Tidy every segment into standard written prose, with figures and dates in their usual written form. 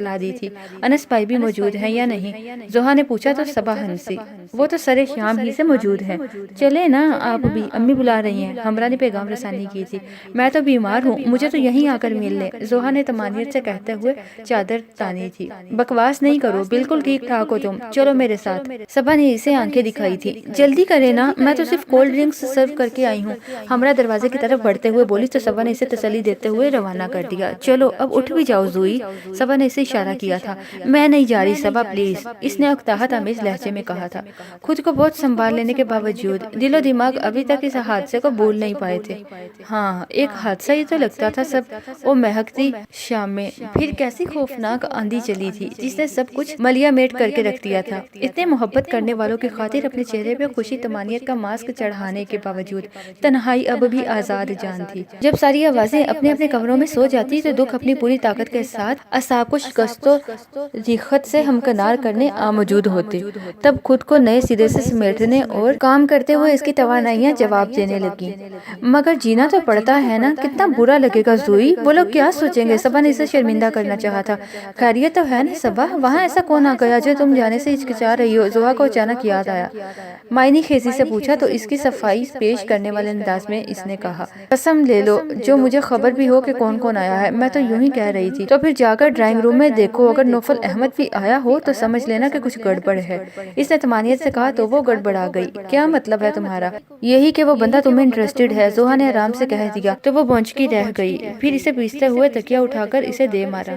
اطلاع دی تھی انس بھائی بھی موجود ہیں یا نہیں؟ زوہا نے پوچھا تو صبا ہنسی، وہ تو سرے شام ہی سے موجود ہیں، چلے نا آپ بھی، امی بلا رہی ہیں۔ ہمراہ نے پیغام رسانی کی تھی، میں تو بیمار ہوں، مجھے تو یہیں آ کر مل لیں، زوہا نے طمانینت سے کہتے ہوئے چادر تانی تھی۔ بکواس نہیں کرو، بالکل ٹھیک ٹھاک ہو تم، چلو میرے ساتھ۔ صبا نے اسے آنکھیں دکھائی تھی، جلدی کرے نا، میں تو صرف کولڈ ڈرنکس سرو کر کے آئی ہوں۔ ہمراہ دروازے کی طرف بڑھتے ہوئے بولی تو صبا نے اسے تسلی دیتے ہوئے روانہ کر دیا۔ چلو اب اٹھ بھی جاؤ زوئی، صبا نے اسے اشارہ کیا تھا۔ میں نہیں جا رہی صبا پلیز، اس نے اکتاہٹ آمیز لہجے میں کہا تھا۔ خود کو بہت سنبھال لینے کے باوجود دل و دماغ ابھی تک اس حادثے کو بھول نہیں پائے تھے۔ ہاں ایک حادثہ ہی تو لگتا تھا سب، وہ مہکتی شام میں پھر کیسی خوفناک آندھی چلی تھی جس نے سب کچھ ملیا میٹ کر کے رکھ دیا تھا۔ اتنے محبت کرنے والوں کی خاطر اپنے چہرے پہ خوشی طمانینت کا ماسک چڑھانے کے باوجود تنہائی اب بھی آزاد جان تھی۔ جب ساری آوازیں اپنے اپنے کمروں میں سو جاتی تو دکھ اپنی پوری طاقت کے ساتھ اعصاب کو شکست و ریخت سے ہمکنار کرنے موجود ہوتے، تب خود کو نئے سرے سے سمیٹنے اور کام کرتے ہوئے اس کی توانائیاں جواب دینے لگی۔ مگر جینا تو پڑتا ہے نا، کتنا برا لگے گا زوئی، وہ لوگ کیا سوچیں گے؟ صبا نے اسے شرمندہ کرنا چاہا تھا۔ خیریت تو ہے نا صبا؟ وہاں ایسا کون آ گیا جو تم جانے سے ہچکچا رہی ہو؟ زوہا کو اچانک یاد آیا۔ معنی خیزی سے پوچھا تو اس کی صفائی پیش کرنے والے انداز میں اس نے کہا، قسم لے لو جو مجھے خبر بھی ہو کہ کون کون آیا ہے، میں تو یوں ہی کہہ رہی تھی۔ تو پھر جا کر ڈرائنگ روم میں دیکھو، اگر نوفل احمد بھی آیا ہو تو سمجھ لینا کہ کچھ گڑبڑ ہے، اس نے طمانینت سے کہا تو وہ گڑبڑا گئی۔ کیا مطلب ہے تمہارا؟ یہی کہ وہ بندہ تمہیں انٹرسٹڈ ہے، زوہا نے آرام سے کہہ دیا تو وہ بونچکی رہ گئی، پھر اسے پیستے ہوئے تکیا اٹھا کر اسے دے مارا۔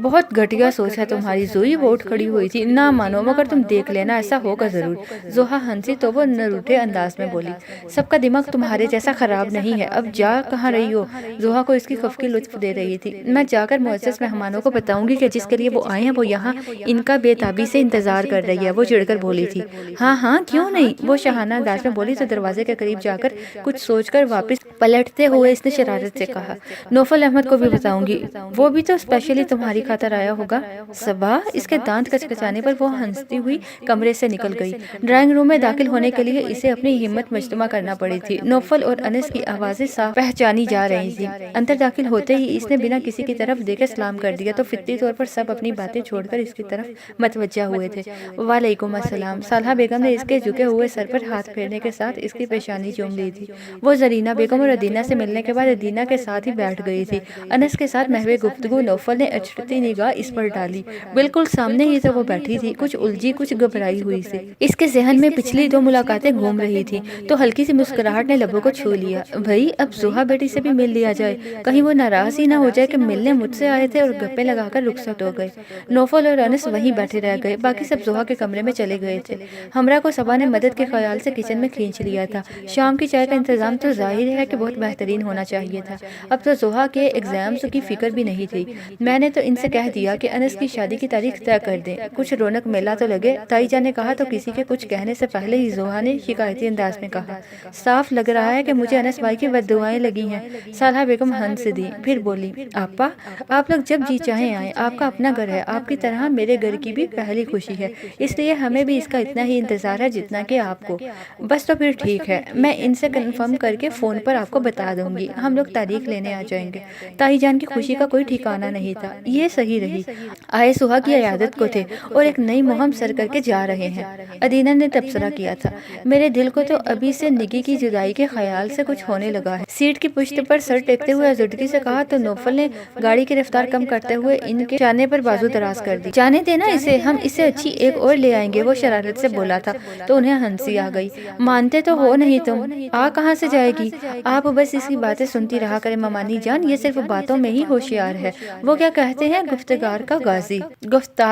بہت گھٹیا سوچ ہے تمہاری زوئی، وہ اٹھ کھڑی ہوئی تھی۔ نہ مانو مگر تم دیکھ لینا ایسا ہوگا ضرور۔ زوہا ہنسی تو وہ نروٹھے انداز میں بولی، سب کا دماغ تمہارے جیسا خراب نہیں ہے، اب جا کہاں رہی ہو؟ زوہا کو اس کی خفگی لطف دے رہی تھی۔ میں جا کر معزز مہمانوں کو بتاؤں گی کہ جس کے لیے وہ آئے ہیں وہ یہاں ان کا بے تابی سے انتظار کر رہی ہے، وہ چڑھ کر بولی تھی۔ ہاں ہاں کیوں نہیں، وہ شاہانہ انداز میں بولی تو دروازے کے قریب جا کر کچھ سوچ کر واپس پلٹتے ہوئے اس نے شرارت سے کہا، نوفل احمد کو بھی بتاؤں گی، وہ بھی تو اسپیشلی تمہاری خاطر آیا ہوگا۔ صبا، اس کے دانت کچکچانے پر وہ ہنستی ہوئی کمرے سے نکل گئی۔ ڈرائنگ روم میں داخل ہونے کے لیے اسے اپنی ہمت مجتمع کرنا پڑی تھی۔ نوفل اور انس کی آوازیں صاف پہچانی جا رہی تھی۔ اندر داخل ہوتے ہی اس نے بنا کسی کی طرف دیکھے سلام کر دیا تو فطری طور پر سب اپنی باتیں چھوڑ کر اس کی طرف متوجہ ہوئے تھے۔ وعلیکم السلام۔ صالحہ بیگم نے اس کے جھکے ہوئے سر پر ہاتھ پھیرنے کے ساتھ اس کی پیشانی چوم لی تھی۔ وہ زرینہ بیگم اور ادینہ سے ملنے کے بعد ادینہ کے ساتھ ہی بیٹھ گئی تھی۔ انس کے ساتھ محو گفتگو نوفل نے اچھڑتی نگاہ اس پر ڈالی، بالکل سامنے ہی تو وہ بیٹھی تھی، کچھ الجھی کچھ گھبرائی ہوئی سی۔ اس کے ذہن میں پچھلی دو ملاقاتیں گھوم رہی تھی تو ہلکی سی مسکراہٹ نے لبوں کو چھو لیا۔ بھئی اب زوہا بیٹی سے بھی مل لیا جائے، کہیں وہ ناراض ہی نہ ہو جائے کہ ملنے مجھ سے آئے تھے اور گپے لگا کر رخصت ہو گئے۔ نوفل اور انس وہیں بیٹھے رہ گئے، باقی سب زوہا کے کمرے میں چلے گئے تھے۔ ہمراہ کو صبا نے مدد کے خیال سے کچن میں کھینچ لیا تھا۔ شام کی چائے کا انتظام تو ظاہر ہے کہ بہت بہترین ہونا چاہیے تھا۔ اب تو زوہا کے ایگزامز کی فکر بھی نہیں تھی۔ میں نے تو ان سے کہہ دیا کہ انس کی شادی کی تاریخ طے کر دیں، کچھ رونق میلہ تو لگے۔ تائی جان نے کہا تو کسی کے کچھ کہنے سے پہلے ہی زوہا نے شکایتی انداز میں کہا، صاف لگ رہا ہے کہ مجھے انس بھائی کی بددعائیں لگی ہیں۔ صالحہ بیگم ہنس دی، پھر بولی، آپا آپ لوگ جب جی چاہیں آئیں، آپ کا اپنا گھر ہے، آپ کی طرح میرے گھر کی بھی پہلی خوشی ہے، اس لیے ہمیں بھی اس کا اتنا ہی انتظار ہے جتنا کہ آپ کو۔ بس تو پھر ٹھیک ہے، میں ان سے کنفرم کر کے فون پر آپ کو بتا دوں گی، ہم لوگ تاریخ لینے آ جائیں گے۔ تائی جان کی خوشی کا کوئی ٹھکانہ نہیں تھا۔ یہ صحیح رہی، آئے سہا کی عیادت کو تھے اور ایک نئی مہم سر کر کے جا رہے ہیں۔ ادینہ نے تبصرہ کیا تھا، میرے دل کو تو ابھی سے نگی کی جدائی کے خیال سے کچھ ہونے لگا ہے۔ سیٹ کی پشت پر سر ٹیکتے ہوئے زدگی سے کہا تو نوفل نے گاڑی کی رفتار کم کرتے ہوئے ان کے شانے پر بازو دراز کر دی۔ جانے دینا اسے، ہم اسے اچھی ایک اور لے آئیں گے، وہ شرارت سے بولا تھا تو انہیں ہنسی آ گئی۔ مانتے تو ہو نہیں تم، آ کہاں سے جائے گی؟ آپ بس اس کی باتیں سنتی رہا کریں ممانی جان، یہ صرف باتوں میں ہی ہوشیار ہے، وہ کیا کہتے ہیں گفتار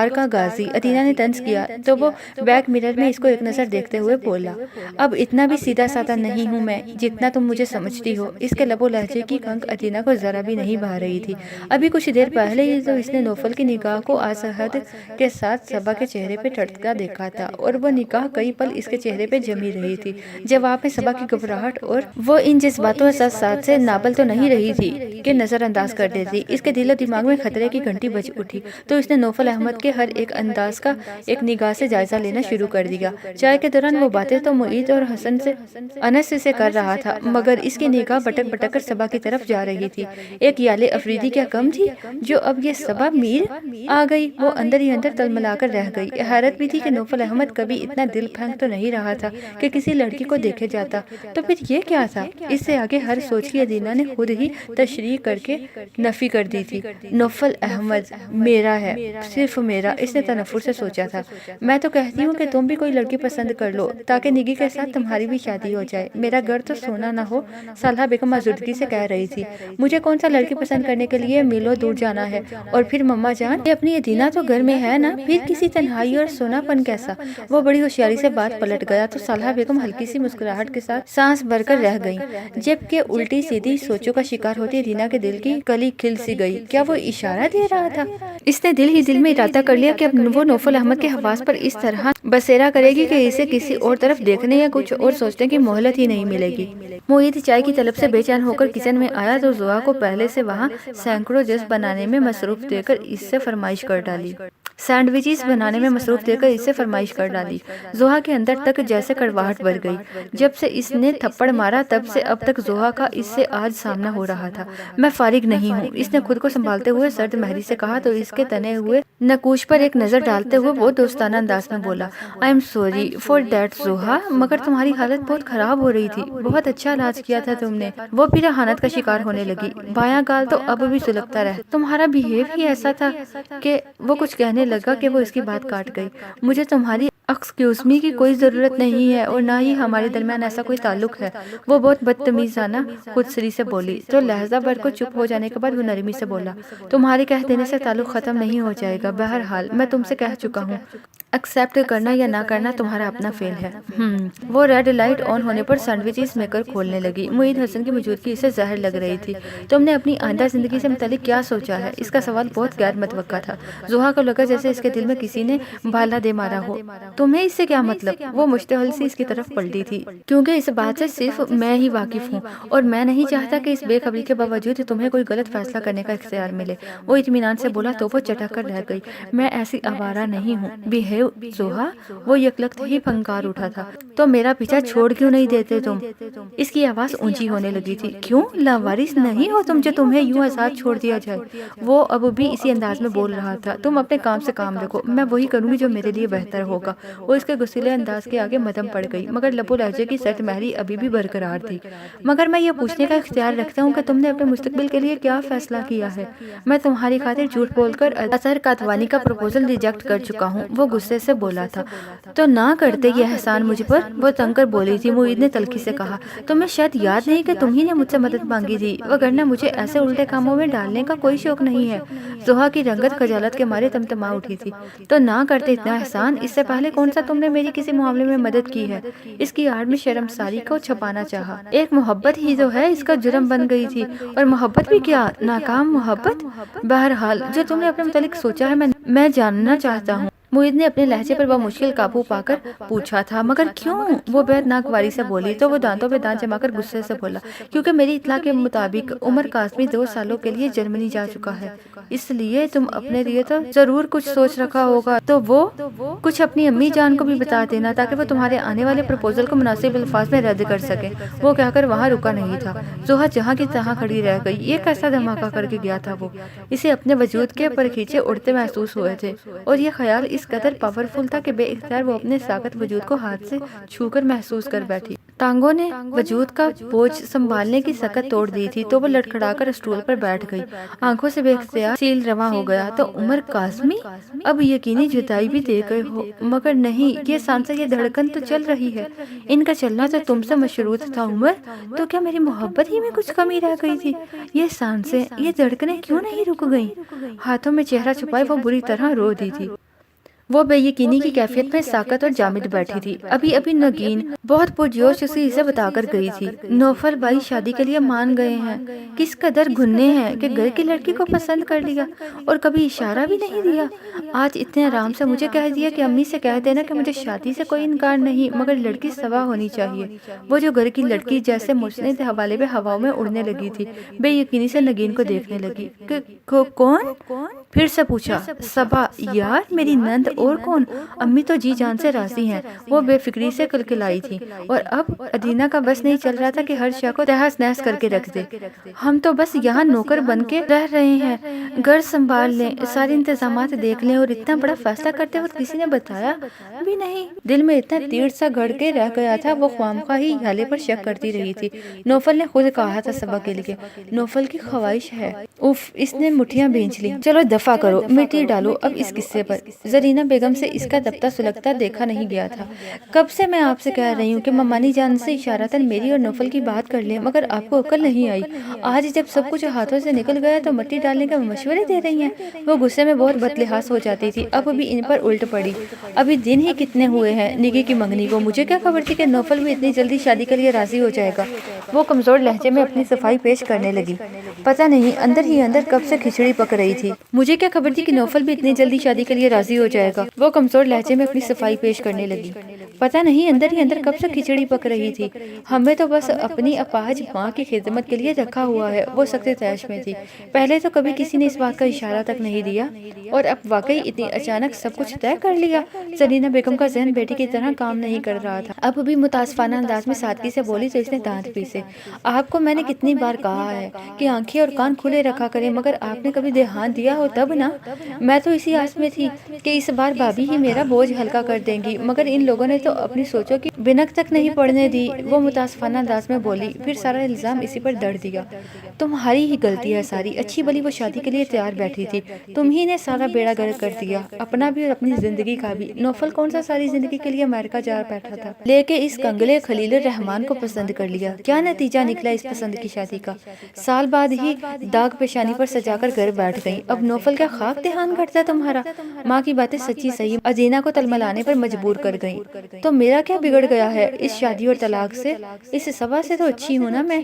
کا غازی۔ ادینہ نے طنز کیا تو وہ بیک مرر میں اس کو ایک نظر دیکھتے ہوئے بولا، اب اتنا بھی سیدھا سادہ نہیں ہوں میں جتنا تم مجھے سمجھتی ہو۔ اس کے لب و لہجے کی کنک ادینہ کو ذرا بھی نہیں بھا رہی تھی۔ ابھی کچھ دیر پہلے ہی تو اس نے نوفل کی نگاہ کو آسہد کے ساتھ صبا کے چہرے پہ ٹڑکتا دیکھا تھا اور وہ نگاہ کئی پل اس کے چہرے پہ جمی رہی تھی۔ جواب میں صبا کی گھبراہٹ اور وہ ان جذباتوں احساسات سے نابل تو نہیں رہی تھی کہ نظر انداز کر دیتی۔ اس کے دل و دماغ میں خطرے کی گھنٹی بج اٹھی تو اس نے نوفل احمد کے ہر ایک انداز کا ایک نگاہ سے جائزہ لینا شروع کر دیا۔ چائے کے دوران وہ باتیں تو معید اور حسن سے انس سے کر رہا تھا مگر اس کی نگاہ بٹک بٹک کر صبا کی طرف جا رہی تھی۔ ایک یال افریدی کیا کم تھی جو اب یہ صبا میر آ گئی۔ وہ اندر ہی اندر تلملا کر رہ گئی۔ حیرت بھی تھی کہ نوفل احمد کبھی اتنا دل پھینک تو نہیں رہا تھا کہ کسی لڑکی کو دیکھے جاتا، تو پھر یہ کیا تھا؟ اس سے آگے ہر سوچ کی ادینہ نے خود ہی تشریح کر کے نفی کر دی تھی۔ نوفل احمد میرا ہے، صرف میرا، اس نے تنفر سے سوچا تھا۔ میں تو کہتی ہوں کہ تم بھی کوئی لڑکی پسند کر لو تاکہ نگی کے ساتھ تمہاری بھی شادی ہو جائے، میرا گھر تو سونا نہ ہو، صالحہ بیگم آزردگی سے کہہ رہی تھی۔ مجھے کون سا لڑکی پسند کرنے کے لیے میلوں دور جانا ہے؟ اور پھر مما جان، یہ اپنی ادینہ تو گھر میں ہے نا، پھر کسی تنہائی اور سونا پن کیسا؟ وہ بڑی ہوشیاری سے بات پلٹ گیا تو صالحہ بیگم ہلکی سی مسکراہٹ کے ساتھ سانس بھر کر رہ گئیں، جبکہ الٹی سیدھی سوچوں کا شکار ہوتی ادینہ کے دل کی کلی کھل سی گئی۔ کیا وہ اشارہ دے رہا تھا؟ اس نے دل ہی دل میں ارادہ کر لیا کہ اب وہ نوفل احمد کے حواس پر اس طرح بسیرا کرے گی کہ اسے کسی اور طرف دیکھنے یا کچھ اور سوچنے کی مہلت ہی نہیں ملے گی۔ معید چائے کی طلب سے بے چین ہو کر کچن میں آیا تو زحا کو پہلے سے وہاں سینکڑوں جس بنانے میں مصروف دے کر اس سے فرمائش کر ڈالی۔ زحا کے اندر تک جیسے کڑواہٹ بھر گئی۔ جب سے اس نے تھپڑ مارا تب سے اب تک زحا کا اس سے آج سامنا ہو رہا تھا۔ میں فارغ نہیں ہوں، اس نے خود کو سنبھالتے ہوئے سرد مہری سے کہا تو اس کے تنے ہوئے نقوش پر ایک نظر ڈالتے ہوئے وہ دوستانہ انداز میں بولا، I am sorry for that زحا، مگر تمہاری حالت بہت خراب ہو رہی تھی، بہت اچھا علاج کیا تھا تم نے۔ وہ پھر اہانت کا شکار ہونے لگی، بایاں گال تو اب بھی سلگتا رہتا، تمہارا بیہیو ہی ایسا تھا کہ وہ کچھ کہنے لگا کہ وہ اس کی بات کاٹ گئی۔ مجھے تمہاری ایکسکیوز می کی کوئی ضرورت نہیں ہے اور نہ ہی ہمارے درمیان ایسا کوئی تعلق ہے، وہ بہت بدتمیزانہ خودسری سے بولی۔ تو لہجہ بھر کو چپ ہو جانے کے بعد وہ نرمی سے بولا، تمہارے کہہ دینے سے تعلق ختم نہیں ہو جائے گا، بہرحال میں تم سے کہہ چکا ہوں، ایکسیپٹ کرنا یا نہ کرنا تمہارا اپنا فیل ہے۔ وہ ریڈ لائٹ آن ہونے پر سینڈوچز میکر کھولنے لگی۔ معید حسن کی موجودگی اسے زہر لگ رہی تھی۔ تم نے اپنی آئندہ زندگی سے متعلق کیا سوچا ہے؟ اس کا سوال بہت غیر متوقع تھا۔ زحا کو لگا جیسے اس کے دل میں کسی نے بھالا دے مارا ہو۔ تمہیں اس سے کیا مطلب؟ وہ مشتعل سی اس کی طرف پلٹی تھی، کیونکہ اس بات سے صرف میں ہی واقف ہوں اور میں نہیں چاہتا کہ اس بے خبری کے باوجود تمہیں کوئی غلط فیصلہ کرنے کا اختیار ملے۔ وہ اطمینان سے بولا تو وہ چٹک کر رہ گئی، میں ایسی آوارہ نہیں ہوں۔ بیہیو زحا، وہ یکلخت ہی پھنکار اٹھا تھا، تو میرا پیچھا چھوڑ کیوں نہیں دیتے تم؟ اس کی آواز اونچی ہونے لگی تھی۔ کیوں لاوارث نہیں ہو تم جو تمہیں یوں آزاد چھوڑ دیا جائے؟ وہ اب بھی اسی انداز میں بول رہا تھا، تم اپنے کام سے کام رکھو، میں وہی کروں گی جو میرے لیے بہتر ہوگا۔ وہ اس کے غصیلے انداز کے آگے مدھم پڑ گئی، مگر لب و لہجے کی سرد مہری ابھی بھی برقرار تھی۔ مگر میں یہ پوچھنے کا اختیار رکھتا ہوں کہ تم نے اپنے مستقبل کے لیے کیا فیصلہ کیا ہے؟ میں تمہاری خاطر جھوٹ بول کر اثر کاتوانی کا پروپوزل ریجیکٹ کر چکا ہوں۔ وہ غصے سے بولا تھا، تو نہ کرتے یہ احسان مجھ پر؟ وہ تنگ کر بولی تھی۔ معید نے تلخی سے کہا، تمہیں شاید یاد نہیں کہ تم ہی نے مجھ سے مدد مانگی تھی، وگرنہ مجھے ایسے الٹے کاموں میں ڈالنے کا کوئی شوق نہیں ہے۔ زحا کی رنگت خجالت کے مارے تمتما اٹھی تھی۔ تو نہ کرتے اتنا احسان؟ اس سے پہلے کون سا تم نے میری کسی معاملے میں مدد کی ہے؟ اس کی آڑ میں شرمساری کو چھپانا چاہا۔ ایک محبت ہی تو ہے، اس کا جرم بن گئی تھی، اور محبت بھی کیا ناکام محبت؟ بہرحال جو تم نے اپنے متعلق سوچا ہے میں جاننا چاہتا ہوں۔ معید نے اپنے لہجے پر بمشکل قابو پا کر پوچھا تھا، مگر کیوں؟ وہ بہت ناگواری سے بولی تو وہ دانتوں پہ دانت جما کر غصے سے بولا، کیونکہ میری اطلاع کے مطابق عمر کاظمی 2 سالوں کے لیے جرمنی جا چکا ہے، اس لیے تم اپنے لیے تو ضرور کچھ سوچ رکھا ہوگا، تو وہ کچھ اپنی امی جان کو بھی بتا دینا تاکہ وہ تمہارے آنے والے پروپوزل کو مناسب الفاظ میں رد کر سکے۔ وہ کہہ کر وہاں رکا نہیں تھا۔ زحا جہاں کی تہاں کھڑی رہ گئی۔ یہ کیسا دھماکہ کر کے گیا تھا وہ؟ اسے اپنے وجود کے پرکھینچے اڑتے محسوس ہوئے تھے، اور یہ خیال اس قدر پاورفل تھا کہ بے اختیار وہ اپنے ساکت وجود کو ہاتھ سے چھو کر محسوس کر بیٹھی۔ ٹانگوں نے وجود کا بوجھ سنبھالنے کی سکت توڑ دی تھی تو وہ لڑکھڑا کر اسٹول پر بیٹھ گئی، آنکھوں سے بے اختیار سیل رواں ہو گیا۔ تو عمر کاظمی اب یقینی جدائی بھی دے گئے ہو؟ مگر نہیں، یہ سانسیں، یہ دھڑکن تو چل رہی ہے، ان کا چلنا تو تم سے مشروط تھا عمر، تو کیا میری محبت ہی میں کچھ کمی رہ گئی تھی؟ یہ سانسیں، یہ دھڑکنیں کیوں نہیں رک گئیں؟ ہاتھوں میں چہرہ چھپائے وہ بری طرح رو دی تھی۔ وہ بے یقینی کی کیفیت میں ساکت اور جامد بیٹھی تھی۔ ابھی نگین بہت پرجوش اسے بتا کر گئی تھی، نوفل بھائی شادی کے لیے مان گئے ہیں۔ کس قدر گھنے ہیں کہ گھر کی لڑکی کو پسند کر لیا اور کبھی اشارہ بھی نہیں دیا۔ آج اتنے آرام سے مجھے کہہ دیا کہ امی سے کہہ دینا کہ مجھے شادی سے کوئی انکار نہیں، مگر لڑکی سوا ہونی چاہیے۔ وہ جو گھر کی لڑکی جیسے مسند حوالے میں ہواؤں میں اڑنے لگی تھی، بے یقینی سے نگین کو دیکھنے لگی۔ کون؟ پھر سے پوچھا۔ صبا یار، میری نند اور کون؟ امی تو جی جان سے راضی ہیں، وہ بے فکری سے کلکلائی تھی، اور اب ادینہ کا بس نہیں چل رہا تھا کہ ہر شے کو تہس نہس کر کے رکھ دے۔ ہم تو بس یہاں نوکر بن کے رہ رہے ہیں، گھر سنبھال لیں، سارے انتظامات دیکھ لیں، اور اتنا بڑا فیصلہ کرتے وقت کسی نے بتایا بھی نہیں۔ دل میں اتنا تیر سا گھڑ کے رہ گیا تھا، وہ خواہ ہی حالے پر شک کرتی رہی تھی۔ نوفل نے خود کہا تھا صبا کے لیے، نوفل کی خواہش ہے۔ اف، اس نے مٹھیاں بھینچ لی۔ چلو دفع کرو، مٹی ڈالو اب اس قصے پر۔ زرینہ بیگم سے اس کا دبتا سلگتا دیکھا نہیں گیا تھا۔ کب سے میں آپ سے کہہ رہی ہوں کہ ممانی جان سے اشارتاً میری اور نوفل کی بات کر لیں، مگر آپ کو عقل نہیں آئی۔ آج جب سب کچھ ہاتھوں سے نکل گیا تو مٹی ڈالنے کا مشورے دے رہی ہیں۔ وہ غصے میں بہت بدلحاظ ہو جاتی تھی، اب بھی ان پر الٹ پڑی۔ ابھی دن ہی کتنے ہوئے ہیں نگی کی منگنی کو، مجھے کیا خبر تھی کہ نوفل بھی اتنی جلدی شادی کے لیے راضی ہو جائے گا۔ وہ کمزور لہجے میں اپنی صفائی پیش کرنے لگی۔ پتہ نہیں اندر ہی اندر کب سے کھچڑی پک رہی تھی۔ مجھے کیا خبر تھی کہ نوفل بھی اتنی جلدی شادی کے لیے راضی ہو جائے گا۔ وہ کمزور لہجے میں اپنی صفائی پیش کرنے لگی۔ پتہ نہیں اندر ہی اندر کب سے کھچڑی پک رہی تھی۔ ہمیں تو بس اپنی اپاہج ماں کی خدمت کے لیے رکھا ہوا ہے۔ وہ سخت تیش میں تھی۔ پہلے تو کبھی کسی نے اس بات کا اشارہ تک نہیں دیا، اور اب واقعی اتنی اچانک سب کچھ طے کر لیا۔ زرینہ بیگم کا ذہن بیٹی کی طرح کام نہیں کر رہا تھا۔ اب بھی متاسفانہ انداز میں سادگی سے بولی تو اس نے دانت پیسے۔ آپ کو میں نے کتنی بار کہا ہے کہ آنکھیں اور کان کھلے رکھا کریں، مگر آپ نے کبھی دھیان دیا ہو تب نا۔ میں تو اسی آس میں تھی کہ اس بار بھابھی ہی میرا بوجھ ہلکا کر دیں گی، مگر ان لوگوں نے تو اپنی سوچوں کی بنک تک نہیں پڑنے دی۔ وہ متاسفانہ انداز میں بولی، پھر سارا الزام اسی پر دڑ دیا۔ تمہاری ہی غلطی ہے ساری، اچھی بلی وہ شادی کے لیے تیار بیٹھی تھی، تم ہی نے سارا بیڑا گرک کر دیا، اپنا بھی اور اپنی زندگی کا بھی۔ نوفل کون سا ساری زندگی کے لیے امریکہ جا بیٹھا تھا، لے کے اس کنگلے خلیل الرحمان کو پسند کر لیا۔ کیا نتیجہ نکلا اس پسند کی شادی کا؟ سال بعد ہی داغ پیشانی پر سجا کر گھر بیٹھ گئی۔ اب نوفل کا خاک دہان کرتا تمہارا؟ ماں کی باتیں سچی صحیح ادینہ کو تلملانے پر مجبور کر گئیں۔ تو میرا کیا بگڑ گیا ہے اس شادی اور طلاق سے؟ اس سبا سے تو اچھی ہوں نا میں،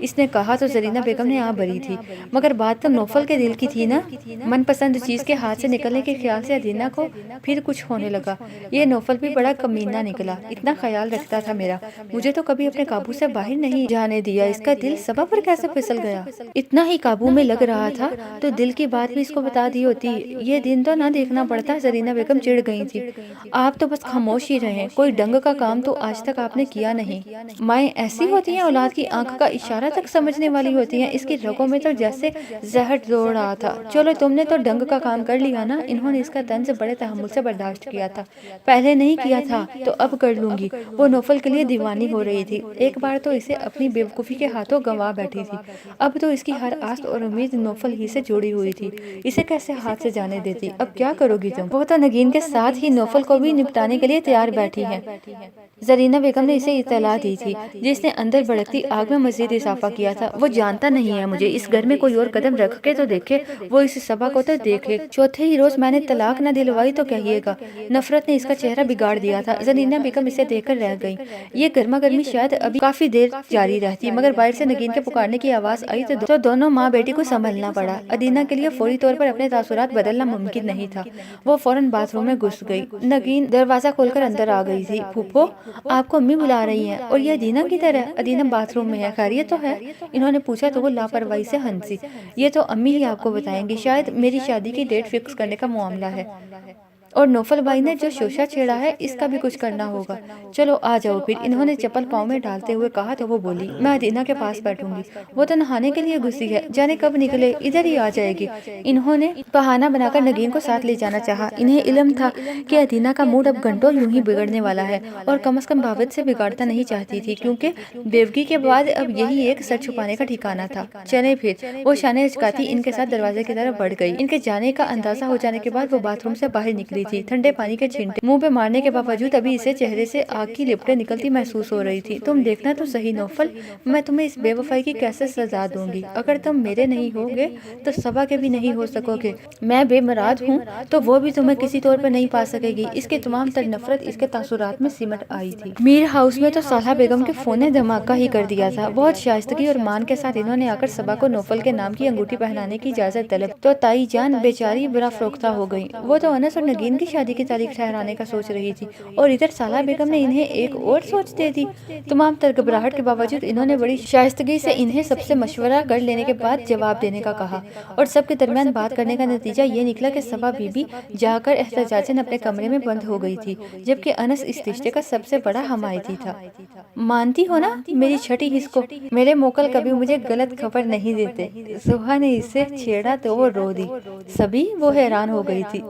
اس نے کہا تو زرینہ بیگم نے بھری تھی، مگر بات تو نوفل کے دل کی تھی نا۔ من پسند چیز کے ہاتھ سے نکلنے کے خیال سے ادینہ کو پھر کچھ ہونے لگا۔ یہ نوفل بھی بڑا کمینہ نکلا، اتنا خیال رکھتا تھا میرا، مجھے تو کبھی اپنے قابو سے باہر نہیں جانے دیا۔ اس کا دل سبا پر کیسے پھسل گیا؟ اتنا ہی قابو میں لگ رہا تھا تو دل کی بات بھی اس کو بتا دی ہوتی، یہ دن تو نہ دیکھنا پڑتا۔ زرینہ بیگم چڑ گئی تھی۔ آپ تو بس خاموش ہی رہیں، کوئی ڈنگ کا کام تو آج تک آپ نے کیا نہیں۔ مائیں ایسی ہوتی ہیں، اولاد کی آنکھ کا اشارہ تک سمجھنے والی ہوتی ہیں۔ اس کی رگوں میں تو جیسے زہر دوڑ رہا تھا۔ چلو تم نے تو ڈنگ کا کام کر لیا نا۔ انہوں نے اس کا طنز بڑے تحمل سے برداشت کیا تھا، پہلے نہیں کیا تھا تو اب کر لوں گی۔ وہ نوفل کے لیے دیوانی ہو رہی تھی، ایک بار تو اسے اپنی بیوقوفی کے ہاتھوں گنوا بیٹھی تھی، اب تو اس کی ہر آس اور امید نوفل ہی سے جڑی ہوئی تھی، اسے کیسے ہاتھ سے جانے دیتی؟ اب کیا کرو گی تم؟ وہ تو نگین کے ساتھ ہی نوفل کو بھی نپٹانے کے لیے تیار بیٹھی ہے۔ زرینہ بیگم نے اسے اطلاع دی تھی، جس نے اندر بھڑکتی آگ میں مزید اضافہ کیا تھا۔ وہ جانتا نہیں ہے مجھے، اس گھر میں کوئی اور قدم رکھ کے تو دیکھے، وہ اس سبا کو تو دیکھے۔ چوتھے ہی روز میں نے طلاق نہ دلوائی تو کہیے گا۔ نفرت نے اس کا چہرہ بگاڑ دیا تھا۔ زرینہ بیگم اسے دیکھ کر رہ گئی۔ یہ گرما گرمی شاید ابھی کافی دیر جاری رہتی، مگر باہر سے نگین کے پکارنے کی آواز آئی تو دونوں ماں بیٹی کو سنبھلنا پڑا۔ ادینہ کے لیے فوری طور پر اپنے تاثرات بدلنا ممکن نہیں تھا۔ وہ فوراً باتھ روم میں گھس گئی۔ نگین دروازہ کھول کر اندر آ گئی تھی۔ پھوپھو، آپ کو امی بلا رہی ہیں، اور یہ ادینہ کی طرح؟ ادینہ باتھ روم میں ہے، خیریت تو ہے؟ انہوں نے پوچھا تو وہ لاپرواہی سے ہنسی۔ یہ تو امی ہی آپ کو بتائیں گی، شاید میری شادی کی ڈیٹ فکس کرنے کا معاملہ ہے، اور نوفل بھائی نے جو شوشہ چھیڑا ہے اس کا بھی کچھ کرنا ہوگا۔ چلو آ جاؤ پھر، انہوں نے چپل پاؤں میں ڈالتے ہوئے کہا تو وہ بولی، میں ادینہ کے پاس بیٹھوں گی، وہ تو نہانے کے لیے گھسی ہے، جانے کب نکلے، ادھر ہی آ جائے گی۔ انہوں نے بہانہ بنا کر نگین کو ساتھ لے جانا چاہا۔ انہیں علم تھا کہ ادینہ کا موڈ اب گھنٹوں یوں ہی بگڑنے والا ہے، اور کم از کم بابت سے بگاڑتا نہیں چاہتی تھی، کیونکہ بیوگی کے بعد اب یہی ایک سر چھپانے کا ٹھکانہ تھا۔ چلے پھر، وہ شانے اچکاتی ان کے ساتھ دروازے کی طرف بڑھ گئی۔ ان کے جانے کا اندازہ ہو جانے کے بعد وہ باتھ روم سے باہر نکلی تھی۔ ٹھنڈے پانی کے چھینٹے منہ پہ مارنے کے باوجود ابھی اسے چہرے سے آگ کی لپٹیں نکلتی محسوس ہو رہی تھی۔ تم دیکھنا تو صحیح نوفل، میں تمہیں اس بے وفائی کی کیسے سزا دوں گی۔ اگر تم میرے نہیں ہوگے تو سبا کے بھی نہیں ہو سکو گے۔ میں بے مراد ہوں تو وہ بھی تمہیں کسی طور پر نہیں پا سکے گی۔ اس کی تمام تر نفرت اس کے تاثرات میں سمٹ آئی تھی۔ میر ہاؤس میں تو صالحہ بیگم کے فون نے دھماکہ ہی کر دیا تھا۔ بہت شائستگی اور مان کے ساتھ انہوں نے آ کر سبا کو نوفل کے نام کی انگوٹھی پہنانے کی اجازت طلب تو تائی جان بیچاری برا فروختہ ہو گئی۔ وہ تو انس اور نگین ان کی شادی کی تاریخ ٹھہرانے کا سوچ رہی تھی اور ادھر سالہ بیگم نے انہیں ایک اور سوچ دے دی۔ تمام تر گھبراہٹ کے باوجود انہوں نے بڑی شائستگی سے انہیں سب سے مشورہ کر لینے کے بعد جواب دینے کا کہا، اور سب کے درمیان بات کرنے کا نتیجہ یہ نکلا کہ صبا بی بی جا کر احتجاجاً اپنے کمرے میں بند ہو گئی تھی، جبکہ انس اس رشتے کا سب سے بڑا حمایتی تھا۔ مانتی ہو نا میری چھٹی حص کو؟ میرے موکل کبھی مجھے غلط خبر نہیں دیتے۔ زوہا نے اسے چھیڑا تو وہ رو دی۔ سبھی وہ حیران ہو گئی تھی۔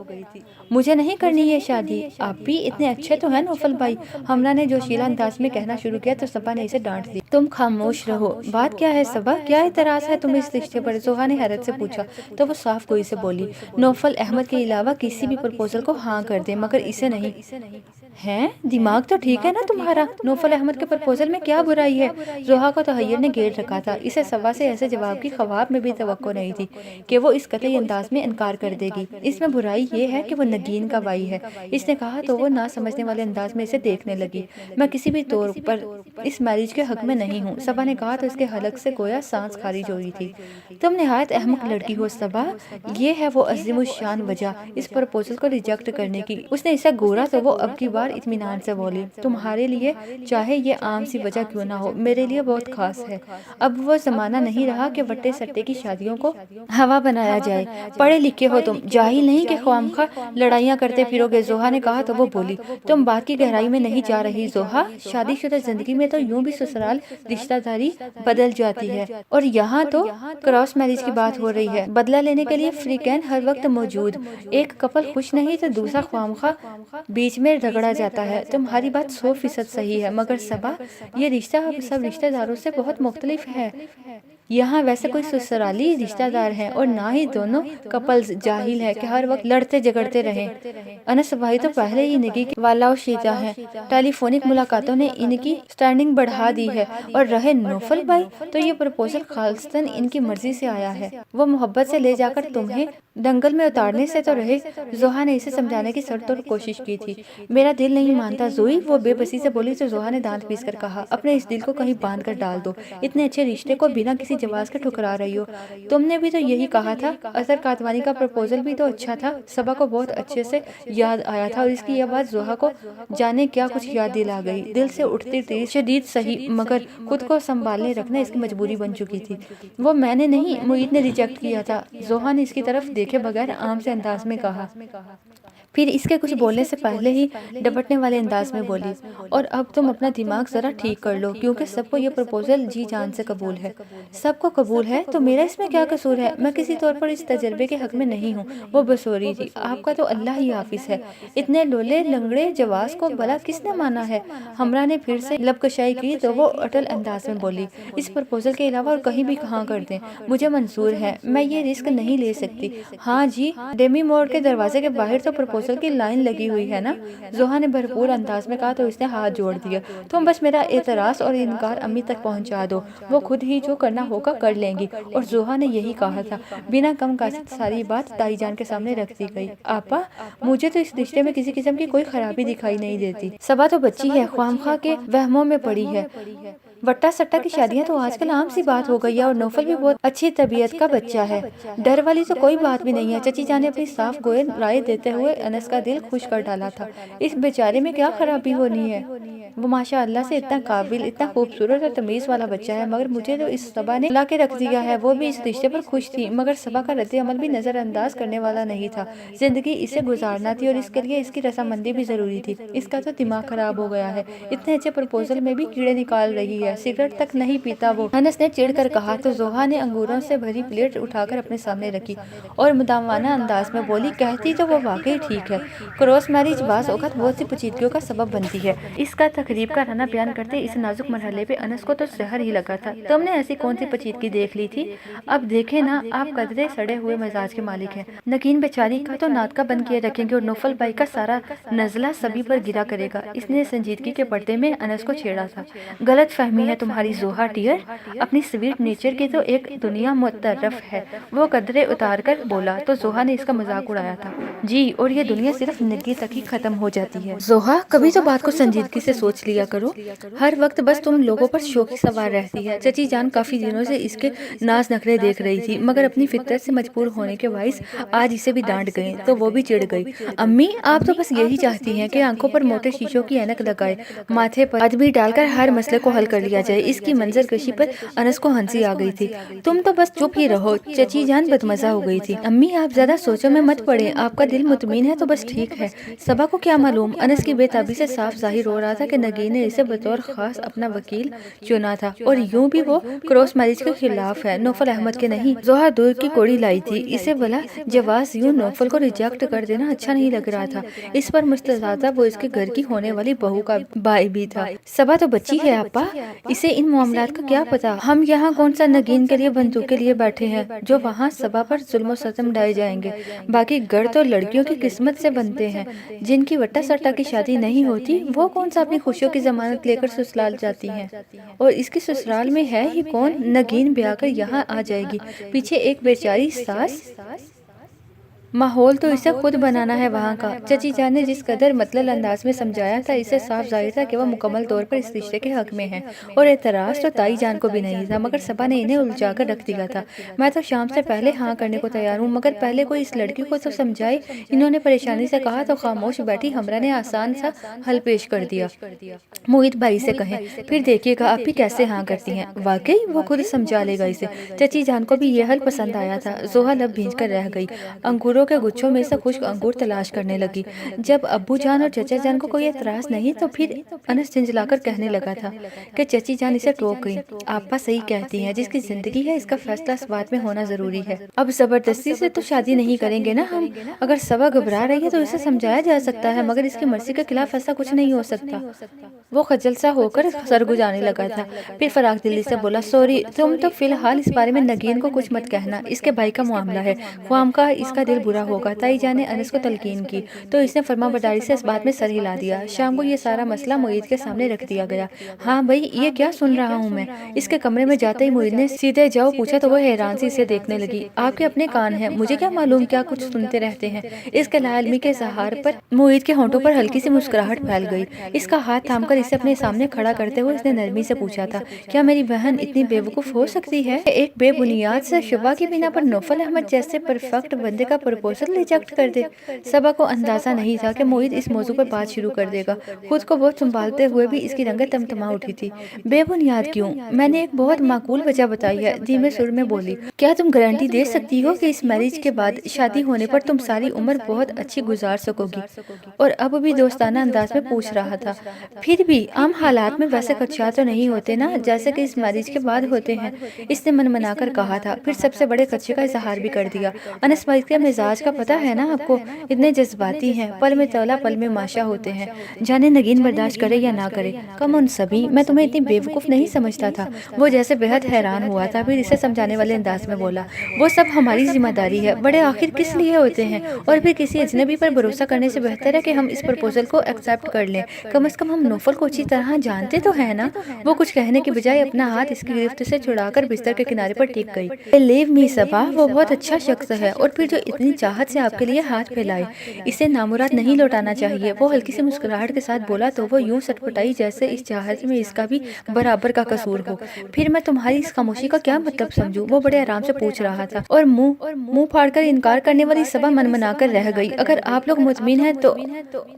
مجھے نہیں کرنی یہ شادی، آپ بھی اتنے اچھے تو ہیں نوفل بھائی، حملہ نے جوشیلا انداز میں کہنا شروع کیا تو صبا نے اسے ڈانٹ دی۔ تم خاموش رہو۔ بات کیا ہے صبا، کیا اعتراض ہے تمہیں اس رشتے پر؟ زوہا نے حیرت سے پوچھا تو وہ صاف گوئی سے بولی، نوفل احمد کے علاوہ کسی بھی پرپوزل کو ہاں کر دے مگر اسے نہیں۔ ہیں دماغ تو ٹھیک ہے نا تمہارا؟ نوفل احمد کے پرپوزل میں کیا برائی ہے؟ زوہا کو تحیر نے گھیر رکھا تھا۔ اسے صبا سے ایسے جواب کی خواب میں بھی توقع نہیں تھی کہ وہ اس قطعی انداز میں انکار کر دے گی۔ اس میں برائی یہ ہے کہ وہ نگین کا بھائی ہے، اس نے کہا تو وہ نہ سمجھنے والے انداز میں اسے دیکھنے لگی۔ میں کسی بھی طور پر اس میرج کے حق میں نہیں ہوں، صبا نے کہا تو اس کے حلق سے گویا سانس خارج ہو رہی تھی۔ تم نہایت احمق لڑکی ہو صبا، یہ ہے وہ عظیم الشان وجہ اس پرپوزل کو ریجیکٹ کرنے کی۔ اس نے اسے گورا تو وہ اب کی بار اطمینان سے بولی، تمہارے لیے چاہے یہ عام سی وجہ کیوں نہ ہو، میرے لیے بہت خاص ہے۔ اب وہ زمانہ نہیں رہا کہ وٹے سٹے کی شادیوں کو ہوا بنایا جائے۔ پڑھے لکھے ہو تم، جاہل نہیں کہ خواہ لڑائیاں کرتے پھرو گے، زوہا نے کہا تو وہ بولی، تم بات کی گہرائی میں نہیں جا رہی زوہا، شادی شدہ زندگی میں تو یوں بھی سسرال رشتہ داری بدل جاتی ہے، اور یہاں تو کراس میرج کی بات ہو رہی ہے۔ بدلہ لینے کے لیے فریقین ہر وقت موجود، ایک کپل خوش نہیں تو دوسرا خواہ بیچ میں رگڑا جاتا ہے۔ تمہاری بات 100% صحیح ہے، مگر صبا یہ رشتہ اب سب رشتہ داروں سے بہت مختلف ہے۔ یہاں ویسے کوئی سسرالی رشتہ دار ہیں اور نہ ہی دونوں کپلز جاہل ہے کہ ہر وقت لڑتے جھگڑتے رہیں۔ انس بھائی تو پہلے ہی نگی کے والا و شیتا ہیں، ٹیلی فونک ملاقاتوں نے ان کی سٹینڈنگ بڑھا دی ہے، اور رہے نوفل بھائی تو یہ پرپوزل خالصتاً ان کی مرضی سے آیا ہے، وہ محبت سے لے جا کر تمہیں دنگل میں اتارنے سے تو رہے۔ زوہا نے اسے سمجھانے کی سرتوڑ کوشش کی تھی۔ میرا دل نہیں مانتا زوئی، وہ بے بسی سے بولی تو زوہا نے دانت پیس کر کہا، اپنے اس دل کو کہیں باندھ کر ڈال دو، اتنے اچھے رشتے کو بنا کسی جواز کے ٹھکرا رہی ہو۔ تم نے بھی تو یہی کہا تھا۔ اظہر کاتوانی کا پرپوزل بھی تو اچھا تھا، صبا کو بہت اچھے سے یاد آیا تھا، اور اس کی یہ بات زوہا کو جانے کیا کچھ یاد دلا گئی۔ دل سے اٹھتی تھی شدید سہی، مگر خود کو سنبھالنے رکھنا اس کی مجبوری بن چکی تھی۔ وہ میں نے نہیں، معید نے ریجیکٹ کیا تھا، زوہا نے اس کی طرف دیکھے بغیر عام سے انداز میں کہا، پھر اس کے کچھ بولنے سے پہلے ہی ڈپٹنے والے انداز میں بولی، اور اب تم اپنا دماغ ذرا ٹھیک کر لو، کیونکہ سب کو یہ پرپوزل جی جان سے قبول ہے۔ سب کو قبول ہے تو میرا اس میں کیا قصور ہے؟ میں کسی طور پر اس تجربے کے حق میں نہیں ہوں، وہ بسوری تھی۔ آپ کا تو اللہ ہی حافظ ہے، اتنے لولے لنگڑے جواز کو بلا کس نے مانا ہے؟ ہمراہ نے پھر سے لب کشائی کی تو وہ اٹل انداز میں بولی، اس پرپوزل کے علاوہ اور کہیں بھی کہاں کر دیں، مجھے منظور ہے، میں یہ رسک نہیں لے سکتی۔ ہاں جی، ڈیمی موڑ کے دروازے کے باہر تو پرپوزل کی لائن لگی ہوئی ہے نا، زوہا نے بھرپور انداز میں کہا تو اس نے ہاتھ جوڑ دیا، تم بس میرا اعتراض اور انکار امی تک پہنچا دو، وہ خود ہی جو کرنا ہوگا کر لیں گی۔ اور زوہا نے یہی کہا تھا۔ بنا کم قاصد ساری بات دائی جان کے سامنے رکھ دی گئی۔ آپا، مجھے تو اس رشتے میں کسی قسم کی کوئی خرابی دکھائی نہیں دیتی۔ صبا تو بچی ہے، خواہ کے وہموں میں پڑی ہے۔ وٹا سٹا کی شادیاں تو آج کل عام سی بات ہو گئی ہے، اور نوفل بھی بہت اچھی طبیعت کا بچہ ہے، ڈر والی تو کوئی بات بھی نہیں ہے۔ چچی جان نے اپنی صاف گوئے رائے دیتے ہوئے انس کا دل خوش کر ڈالا تھا۔ اس بیچارے میں کیا خرابی ہونی ہے؟ وہ ماشاء اللہ سے اتنا قابل، اتنا خوبصورت اور تمیز والا بچہ ہے، مگر مجھے تو اس صبا نے لا کے رکھ دیا ہے۔ وہ بھی اس رشتے پر خوش تھی، مگر صبا کا رد عمل بھی نظر انداز کرنے والا نہیں تھا۔ زندگی اسے گزارنا تھی اور اس کے لیے اس کی رضامندی بھی ضروری تھی۔ اس کا تو دماغ خراب ہو گیا ہے، اتنے اچھے پرپوزل میں بھی کیڑے نکال رہی ہے، سگریٹ تک نہیں پیتا وہ، انس نے چڑھ کر کہا تو زوہا نے انگوروں سے بھری پلیٹ اٹھا کر اپنے سامنے رکھی اور مداوانہ انداز میں بولی، کہتی تو وہ واقعی ٹھیک ہے، کراس میرج بعض اوقات بہت سی پیچیدگیوں کا سبب بنتی ہے۔ اس کا تقریب کا رہنا بیان کرتے اس نازک مرحلے پہ انس کو تو زہر ہی لگا تھا۔ تم نے ایسی کون سی پیچیدگی دیکھ لی تھی؟ اب دیکھیں نا، آپ قدرے سڑے ہوئے مزاج کے مالک ہیں، نگین بیچاری کا تو ناطقہ بند کیے رکھیں گے اور نوفل بھائی کا سارا نزلہ سبھی پر گرا کرے گا۔ اس نے سنجیدگی کے پردے میں انس کو چھیڑا تھا۔ غلط فہمی ہے تمہاری زوہا ڈیئر، اپنی سویٹ نیچر کی تو ایک دنیا متعارف ہے، وہ قدرے اتار کر بولا تو زوہا نے اس کا مذاق اڑایا تھا۔ جی، اور یہ دنیا صرف نگی تک ہی ختم ہو جاتی ہے۔ زوہا، کبھی تو بات کو سنجیدگی سے سوچ سوچ لیا کرو، ہر وقت بس تم لوگوں پر شوخی سوار رہتی ہے۔ چچی جان کافی دنوں سے اس کے ناز نخرے دیکھ رہی تھی، مگر اپنی فطرت سے مجبور ہونے کے باعث آج اسے بھی ڈانٹ گئیں تو وہ بھی چڑ گئی۔ امی آپ تو بس یہی چاہتی ہیں کہ آنکھوں پر موٹے شیشوں کی اینک لگائے، ماتھے پر ادبی ڈال کر ہر مسئلے کو حل کر لیا جائے۔ اس کی منظر کشی پر انس کو ہنسی آ گئی تھی۔ تم تو بس چپ ہی رہو، چچی جان بدمزہ ہو گئی تھی۔ امی آپ زیادہ سوچوں میں مت پڑے، آپ کا دل مطمئن ہے تو بس ٹھیک ہے۔ صبا کو کیا معلوم، انس کی بے تابی سے صاف ظاہر ہو رہا تھا کہ نگین نے اسے بطور خاص اپنا وکیل چنا تھا، اور یوں بھی وہ کراس میرج کے خلاف ہے، نوفل احمد کے نہیں۔ زہرا دور کی کوڑی لائی تھی، اسے بلا جواز یوں نوفل کو ریجیکٹ کر دینا اچھا نہیں لگ رہا تھا۔ اس پر مستضاذہ وہ اس کے گھر کی ہونے والی بہو کا بھائی بھی تھا۔ صبا تو بچی ہے آپا، اسے ان معاملات کا کیا پتا۔ ہم یہاں کون سا نگین کے لیے بندوق کے لیے بیٹھے ہیں جو وہاں صبا پر ظلم و ستم ڈھائے جائیں گے۔ باقی گھر تو لڑکیوں کی قسمت سے بنتے ہیں، جن کی وٹا سٹا کی شادی نہیں ہوتی وہ کون سا اپنی خوشیوں کی ضمانت لے کر سسرال جاتی ہیں، اور اس کی سسرال میں ہے ہی کون، نگین بیاہ کر یہاں آ جائے گی، پیچھے ایک بیچاری ساس۔ ماحول تو اسے خود بنانا ہے وہاں کا۔ چچی جان نے جس قدر مطلع انداز میں سمجھایا تھا، اسے صاف ظاہر تھا کہ وہ مکمل طور پر اس رشتے کے حق میں ہیں، اور اعتراض تو تائی جان کو بھی نہیں تھا، مگر صبا نے انہیں الجھا کر رکھ دیا تھا۔ میں تو شام سے پہلے ہاں کرنے کو تیار ہوں، مگر پہلے کوئی اس لڑکی کو تو سمجھائے۔ انہوں نے پریشانی سے کہا تو خاموش بیٹھی ہمرا نے آسان سا حل پیش کر دیا۔ موہت بھائی سے کہیں، پھر دیکھیے گا آپ بھی کیسے ہاں کرتی ہیں، واقعی وہ خود سمجھا لے گا اسے۔ چچی جان کو بھی یہ حل پسند آیا تھا۔ زوہا لب بھینچ کر رہ گئی، انگوروں کے گچھوں میں سے خشک انگور تلاش کرنے لگی۔ جب ابو جان اور چچا جان کو کوئی اعتراض نہیں تو پھر انس جھنجھلا کر کہنے لگا تھا کہ چچی جان اسے ٹوک گئی۔ آپا صحیح کہتی ہیں، جس کی زندگی ہے اس کا فیصلہ اس بات میں ہونا ضروری ہے۔ اب زبردستی سے تو شادی نہیں کریں گے نا ہم۔ اگر صبا گھبرا رہی ہے تو اسے سمجھایا جا سکتا ہے، مگر اس کی مرضی کے خلاف ایسا کچھ نہیں ہو سکتا۔ وہ خجل سا ہو کر سرگزانے لگا تھا، پھر فراغ دلی سے بولا، سوری، تم تو فی الحال اس بارے میں نگین کو کچھ مت کہنا، اس کے بھائی کا معاملہ ہے، خواہمخواہ اس کا دل برا ہوگا۔ تائی جان نے انس کو تلقین کی تو اس نے فرما برداری سے اس بات میں سر ہلا دیا۔ شام کو یہ سارا مسئلہ موہت کے سامنے رکھ دیا گیا۔ ہاں بھائی، یہ کیا سن رہا ہوں میں؟ اس کے کمرے میں جاتے ہی موہت نے سیدھے جاؤ پوچھا تو وہ حیران سی اسے دیکھنے لگی۔ آپ کے اپنے کان ہیں، مجھے کیا معلوم کیا کچھ سنتے رہتے ہیں۔ اس کے لا علمی کے اظہار پر موہت کے ہونٹوں پر ہلکی سی مسکراہٹ پھیل گئی۔ اس کا ہاتھ تھام کر اسے اپنے سامنے کھڑا کرتے ہوئے اس نے نرمی سے پوچھا تھا، کیا میری بہن اتنی بے وقوف ہو سکتی ہے ایک بے بنیاد سے شبہ کی بنا پر نوفل احمد جیسے پرفیکٹ بندے کا پروپوزل ریجیکٹ کر دے؟ صبا کو اندازہ نہیں تھا کہ موہت اس موضوع پر بات شروع کر دے گا۔ خود کو بہت سنبھالتے ہوئے بھی اس کی رنگت تمتما اٹھی تھی۔ بے بنیاد کیوں؟ میں نے ایک بہت معقول وجہ بتائی ہے، دھیمے سر میں بولی۔ کیا تم گارنٹی دے سکتی ہو کہ اس میرج کے بعد شادی ہونے پر تم ساری عمر بہت اچھی گزار سکو گی؟ اور اب بھی دوستانہ انداز میں پوچھ رہا تھا۔ پھر بھی عام حالات میں ویسے خدشات تو نہیں ہوتے نا جیسے کہ اس میرج کے بعد ہوتے ہیں، اس نے من منا کر کہا تھا، پھر سب سے بڑے خدشے کا اظہار بھی کر دیا۔ انس بھائی کے مزاج کا پتہ ہے نا آپ کو، اتنے جذباتی ہیں، پل میں تولا پل میں ماشا ہوتے ہیں، جانے نگین برداشت کرے یا نہ کرے۔ کم ان سبھی، میں تمہیں اتنی بے وقوف نہیں سمجھتا تھا۔ وہ جیسے بہت حیران ہوا تھا، پھر اسے سمجھانے والے انداز میں بولا، وہ سب ہماری ذمہ داری ہے، بڑے آخر کس لیے ہوتے ہیں، اور پھر کسی اجنبی پر بھروسہ کرنے سے بہتر ہے کہ ہم اس پرپوزل کو ایکسپٹ کر لیں۔ کم از کم ہم نوفل کو اچھی طرح جانتے تو ہیں نا۔ وہ کچھ کہنے کی بجائے اپنا ہاتھ اس کی گرفت سے چھڑا کر بستر کے کنارے پر ٹک گئی۔ لیو می صبا، وہ بہت اچھا شخص ہے، اور پھر جو اتنی چاہت سے آپ کے لیے ہاتھ پھیلائے، اسے نامراد نہیں لوٹانا چاہیے۔ وہ ہلکی سی مسکراہٹ کے ساتھ بولا تو وہ یوں سٹپٹائی جیسے اس چاہت میں اس کا بھی برابر کا قصور ہو۔ پھر میں تمہاری اس خاموشی کا کیا مطلب سمجھوں؟ وہ بڑے آرام سے پوچھ رہا تھا، اور منہ پھاڑ کر انکار کرنے والی صبا من منا کر رہ گئی۔ اگر آپ لوگ مطمئن ہیں تو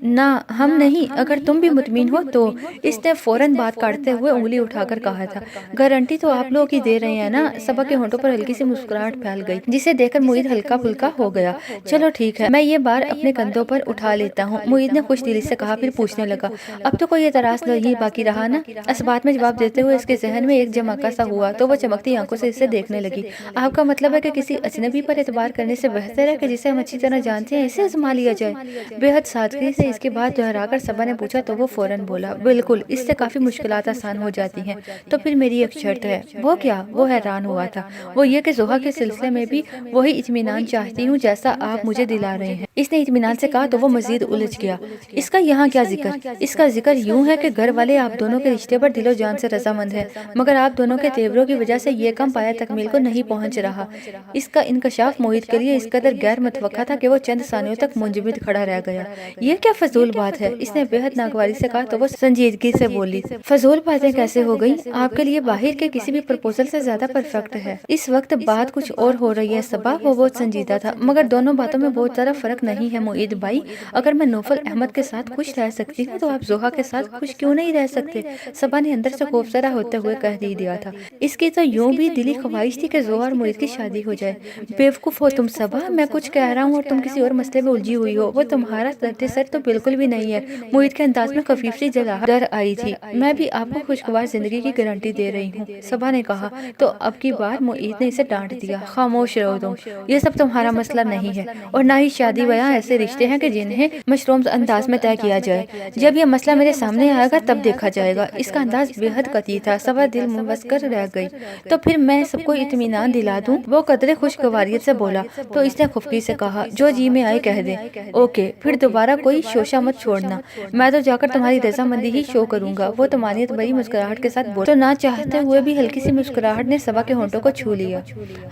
نہ، ہم نہیں، اگر تم بھی مطمئن ہو تو، اس نے فوراً بات کاٹتے ہوئے انگلی اٹھا کر کہا تھا۔ گارنٹی تو آپ لوگ ہی دے رہے ہیں نا؟ صبا کے ہونٹوں پر ہلکی سی مسکراہٹ پھیل گئی، جسے دیکھ کر موہت ہلکا پھلکا ہو گیا۔ چلو ٹھیک ہے، میں یہ بار اپنے کندھوں پر اٹھا لیتا ہوں، موہت نے خوش دلی سے کہا، پھر پوچھنے لگا، اب تو کوئی اعتراض نہیں باقی رہا نا؟ اس بات میں جواب دیتے ہوئے اس کے ذہن میں ایک جھمکا سا ہوا تو وہ چمکتی آنکھوں سے اسے دیکھنے لگی۔ آپ کا مطلب ہے کہ کسی اجنبی پر اعتبار کرنے سے بہتر ہے کہ جسے ہم اچھی طرح جانتے ہیں اسے آزما لیا جائے؟ بے حد سادگی سے اس کی بات دہرا کر صبا نے پوچھا تو وہ فوراً بولا، بالکل، اس سے کافی مشکلات آسان ہو جاتی ہیں۔ تو پھر میری ایک شرط ہے۔ وہ کیا؟ وہ حیران ہوا تھا۔ وہ یہ کہ زوہا کے سلسلے میں بھی وہی اطمینان چاہتی ہوں جیسا جیسا آپ مجھے دلا رہے ہیں۔ اس نے اطمینان سے کہا تو وہ مزید الجھ گیا۔ اس کا یہاں کیا ذکر؟ اس کا ذکر یوں ہے کہ گھر والے آپ دونوں کے رشتے پر دل و جان سے رضامند ہیں، مگر آپ دونوں کے تیوروں کی وجہ سے یہ کام پایہ تکمیل کو نہیں پہنچ رہا۔ اس کا انکشاف محیط کے لیے اس قدر غیر متوقع تھا کہ وہ چند ثانیوں تک منجمد کھڑا رہ گیا۔ یہ کیا فضول بات ہے؟ اس نے بےحد ناگواری سے کہا تو وہ سنجیدگی سے بولی، فضول باتیں کیسے ہو گئی؟ آپ کے لیے باہر کے کسی بھی پرپوزل سے زیادہ پرفیکٹ ہے۔ اس وقت بات کچھ اور ہو رہی ہے صبا۔ وہ بہت سنجیدہ تھا، مگر دونوں باتوں میں بہت زیادہ فرق نہیں ہے معید بھائی۔ اگر میں نوفل احمد کے ساتھ خوش رہ سکتی ہوں تو آپ زوہا کے ساتھ خوش کیوں نہیں رہ سکتے؟ صبا نے اندر سے خوفزدہ ہوتے ہوئے کہہ دیا تھا۔ اس کی تو یوں بھی دلی خواہش تھی کہ زوہا اور معید کی شادی ہو جائے۔ بیوقوف ہو تم صبا، میں کچھ کہہ رہا ہوں اور تم کسی اور مسئلے میں الجھی ہوئی ہو۔ وہ تمہارا درد سر تو بالکل بھی نہیں ہے۔ معید کے انداز میں خفیف سی جھلاہٹ آئی تھی۔ میں بھی آپ کو خوشگوار زندگی کی گارنٹی دے رہی ہوں، صبا نے کہا۔ تو اب کی بار معید نے اسے ڈانٹ دیا، خاموش رہو تم، یہ سب تمہارا مسئلہ نہیں ہے، اور نہ ہی شادی بیاہ ایسے رشتے ہیں کہ جنہیں مشروم انداز میں طے کیا جائے۔ جب یہ مسئلہ میرے سامنے آئے گا تب دیکھا جائے گا۔ اس کا انداز بے حد قطعی تھا۔ صبا دل مبس کر رہ گئی۔ تو پھر میں سب کو اطمینان دلا دوں؟ وہ قدرے خوشگواریت سے بولا۔ تو اس نے خفگی سے کہا، جو جی میں آئے کہہ دے۔ اوکے، پھر دوبارہ کوئی شوشہ مت چھوڑنا، میں تو جا کر تمہاری رضامندی ہی شو کروں گا، وہ تمانیت بھری مسکراہٹ کے ساتھ بولا۔ تو نہ چاہتے ہوئے بھی ہلکی سی مسکراہٹ نے صبا کے ہونٹوں کو چھو لیا۔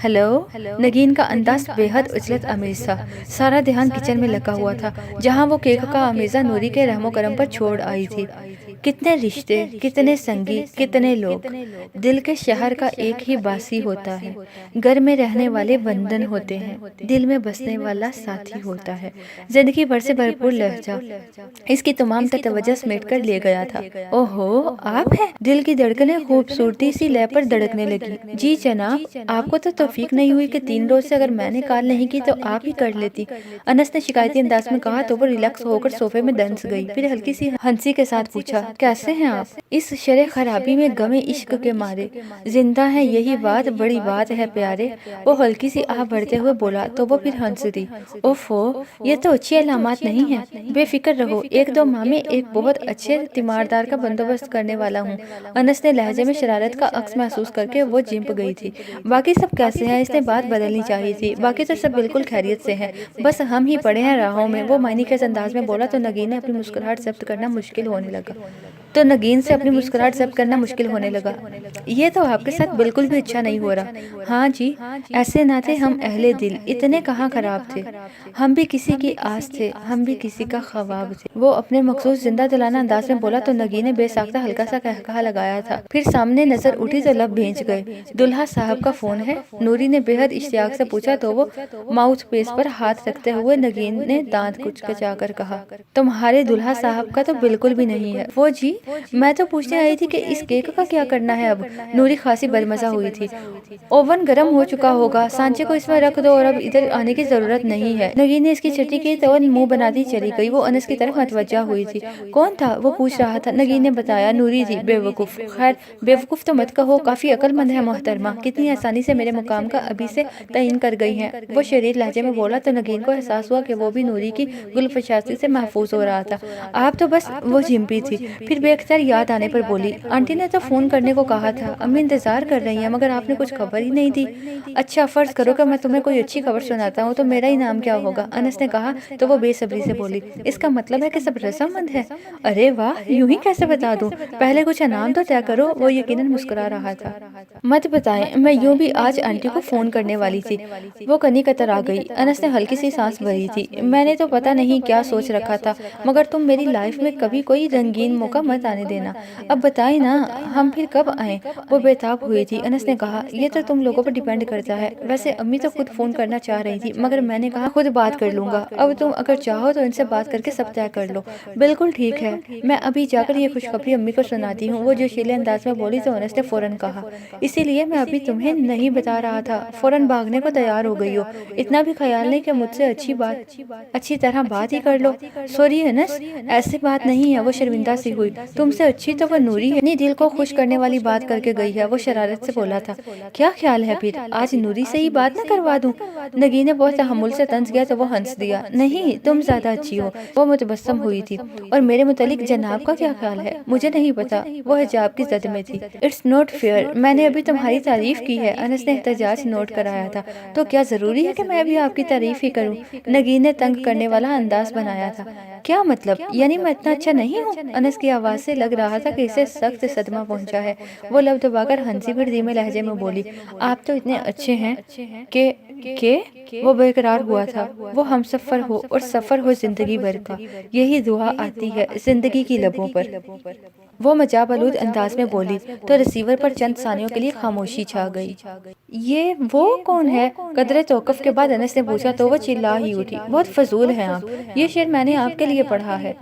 ہیلو؟ نگین کا انداز بے حد عجلت آمیز تھا۔ سارا دھیان کچن میں لگا ہوا تھا، جہاں وہ کیک کا آمیزہ نوری کے رحم و کرم پر چھوڑ آئی تھی۔ کتنے رشتے، کتنے سنگی، کتنے لوگ۔ دل کے شہر کا ایک ہی باسی ہوتا ہے، گھر میں رہنے والے بندن ہوتے ہیں، دل میں بسنے والا ساتھی ہوتا ہے۔ زندگی بھر سے بھرپور لہجہ اس کی تمام توجہ سمیٹ کر لے گیا تھا۔ اوہو، آپ ہیں؟ دل کی دھڑکنیں خوبصورتی سی لے پر دھڑکنے لگی۔ جی جناب، آپ کو تو توفیق نہیں ہوئی کہ 3 روز سے اگر میں نے کال نہیں کی تو آپ ہی کر لیتی، انس نے شکایتی انداز میں کہا تو وہ ریلیکس ہو کر صوفے میں دنس گئی۔ پھر ہلکی سی ہنسی کے ساتھ پوچھا، کیسے ہیں آپ؟ اس شرح خرابی میں غم عشق کے مارے زندہ ہیں، یہی بات بڑی بات ہے پیارے، وہ ہلکی سی آہ بھرتے ہوئے بولا تو وہ پھر ہنس دی۔ اوفو، یہ تو اچھی علامات نہیں ہے، بے فکر رہو، 1-2 ماہ میں ایک بہت اچھے تیماردار کا بندوبست کرنے والا ہوں۔ انس نے لہجے میں شرارت کا عکس محسوس کر کے وہ جھنپ گئی تھی۔ باقی سب کیسے ہیں؟ اس نے بات بدلنی چاہیے تھی۔ باقی تو سب بالکل خیریت سے ہیں، بس ہم ہی پڑے ہیں راہوں میں، وہ معنی کے انداز میں بولا تو نگین نے اپنی مسکراہٹ ضبط کرنا مشکل ہونے لگا۔ یہ تو آپ کے ساتھ بالکل بھی اچھا نہیں ہو رہا۔ ہاں جی، ایسے نہ تھے ہم اہل دل، اتنے کہاں خراب تھے، ہم بھی کسی کی آس تھے، ہم بھی کسی کا خواب تھے، وہ اپنے مخصوص زندہ دلانہ انداز میں بولا تو نگین نے بے ساختہ ہلکا سا قہقہہ لگایا تھا۔ پھر سامنے نظر اٹھی تو لب بھیج گئے۔ دلہا صاحب کا فون ہے؟ نوری نے بے حد اشتیاق سے پوچھا تو وہ ماؤتھ پیس پر ہاتھ رکھتے ہوئے نگین نے دانت کچکچا کر کہا، تمہارے دلہا صاحب کا تو بالکل بھی نہیں ہے۔ وہ جی، میں تو پوچھنے آئی تھی کہ اس کیک کا کیا کرنا ہے اب؟ نوری خاصی بدمزہ ہوئی تھی۔ اوون گرم ہو چکا ہوگا، سانچے کو اس میں رکھ دو اور اب ادھر آنے کی ضرورت نہیں ہے۔ نگین نے اس کی چھٹی کی تو منہ بناتی چلی گئی۔ وہ انس کی طرف متوجہ ہوئی تھی۔ کون تھا؟ وہ پوچھ رہا تھا۔ نگین نے بتایا، نوری تھی۔ بیوقوف، خیر بیوقوف تو مت کہو، کافی عقل مند ہے محترمہ، کتنی آسانی سے میرے مقام کا ابھی سے تعین کر گئی ہیں۔ وہ شریر لہجے میں بولا تو نگین کو احساس ہوا کہ وہ بھی نوری کی گلفشانی سے محفوظ ہو رہا تھا۔ آپ تو بس، وہ جھمپی تھی، پھر بے اختیار یاد آنے پر بولی، آنٹی نے تو فون کرنے کو کہا تھا، امی انتظار کر رہی ہیں، مگر آپ نے کچھ خبر ہی نہیں دی۔ اچھا، فرض کرو کہ میں تمہیں کوئی اچھی خبر سناتا ہوں تو میرا انعام کیا ہوگا؟ انس نے کہا تو وہ بے صبری سے بولی، اس کا مطلب ہے کہ سب رضامند ہے؟ ارے واہ، یوں ہی کیسے بتا دوں؟ پہلے کچھ انعام تو طے کرو۔ وہ یقیناً مسکرا رہا تھا۔ مت بتائیں، میں یوں بھی آج آنٹی کو فون کرنے والی تھی۔ وہ کنی کتر آ گئی۔ انس نے ہلکی سی سانس بھری تھی۔ میں نے تو پتہ نہیں کیا سوچ رکھا تھا، مگر تم میری لائف میں کبھی کوئی رنگین موقع مت آنے دینا۔ اب بتائیں نا، ہم پھر کب آئیں؟ وہ بے تاب ہوئی تھی۔ انس نے کہا، یہ تو تم لوگوں پر ڈیپینڈ کرتا ہے، ویسے امی تو خود فون کرنا چاہ رہی تھی، مگر میں نے کہا خود بات کر لوں گا۔ اب تم اگر چاہو تو ان سے بات کر کے سب طے کر لو۔ بالکل ٹھیک ہے، میں ابھی جا کر یہ خوشخبری امی کو سناتی ہوں۔ وہ جوشیلے انداز میں بولی تو انس نے فوراً کہا، اسی لیے میں ابھی تمہیں نہیں بتا رہا تھا، فوراً بھاگنے کو تیار ہو گئی ہو، اتنا بھی خیال نہیں کہ مجھ سے اچھی طرح بات ہی کر لو۔ سوری انس، ایسی بات نہیں ہے۔ وہ شرمندہ سی ہوئی۔ تم سے اچھی تو وہ نوری ہے، اپنی دل کو خوش کرنے والی بات کر کے گئی ہے۔ وہ شرارت سے بولا تھا۔ کیا خیال ہے پھر آج نوری سے ہی بات نہ کروا دوں؟ نگین نے بہت تحمل سے طنز کیا تو وہ ہنس دیا۔ نہیں، تم زیادہ اچھی ہو۔ وہ متبسم ہوئی تھی۔ اور میرے متعلق جناب کا کیا خیال ہے؟ مجھے نہیں پتا، وہ حجاب کی زد میں تھی۔ اٹس ناٹ فیئر، میں نے ابھی تمہاری تعریف کی ہے، انس نے احتجاج نوٹ کرایا تھا۔ تو کیا ضروری ہے کہ میں بھی آپ کی تعریف ہی کروں؟ نگین نے تنگ کرنے والا انداز بنایا تھا۔ کیا مطلب؟ یعنی میں اتنا اچھا نہیں ہوں؟ انس کی آواز سے لگ رہا تھا کہ اسے سخت صدمہ پہنچا ہے۔ وہ لب دبا کر ہنسی پھر دھیمے لہجے میں بولی، آپ تو اتنے اچھے ہیں کہ وہ بے قرار ہوا تھا۔ وہ ہم سفر ہو اور سفر ہو زندگی بھر کا، یہی دعا آتی ہے زندگی کی لبوں پر۔ وہ مجاب آلود انداز میں بولی تو ریسیور پر چند ثانیوں کے لیے خاموشی چھا گئی۔ یہ وہ کون ہے؟ قدرے توقف کے بعد انس نے پوچھا تو وہ چلا ہی اٹھی۔ بہت فضول ہیں آپ، یہ شعر میں نے آپ کے لیے پڑھا ہے۔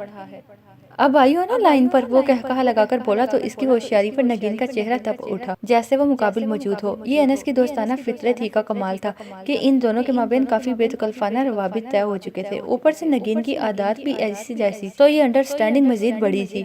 اب آئی ہو نا لائن پر، وہ کہا لگا کر بولا تو اس کی ہوشیاری پر نگین کا چہرہ تپ اٹھا جیسے وہ مقابل موجود ہو۔ یہ انس کی دوستانہ فطرت ہی کا کمال تھا کہ ان دونوں کے مابین کافی بے تکلفانہ روابط طے ہو چکے تھے۔ اوپر سے نگین کی عادات بھی ایسی جیسی، تو یہ انڈرسٹینڈنگ مزید بڑی تھی۔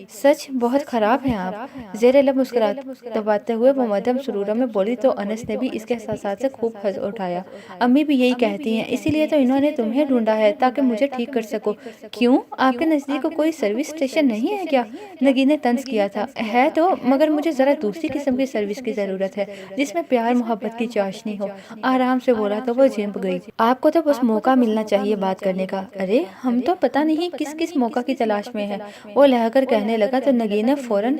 سچ بہت خراب ہیں آپ، زیر لب مسکرات دباتے ہوئے وہ مدھم سرورہ میں بولی تو انس نے بھی اس کے احساسات سے خوب حظ اٹھایا۔ امی بھی یہی کہتی ہیں، اسی لیے تو انہوں نے تمہیں ڈھونڈا ہے تاکہ مجھے ٹھیک کر سکو۔ کیوں، آپ کے نزدیک کوئی سروس اسٹیشن نہیں ہے کیا؟ نگین نے طنز کیا تھا۔ ہے تو، مگر مجھے ذرا دوسری قسم کی سروس کی ضرورت ہے جس میں پیار محبت کی چاشنی ہو، آرام سے بولا تو وہ جھنپ گئی۔ آپ کو تو بس موقع ملنا چاہیے بات کرنے کا۔ ارے ہم تو پتہ نہیں کس موقع کی تلاش میں ہیں، وہ لہ کر کہنے لگا تو نگین نے فوراً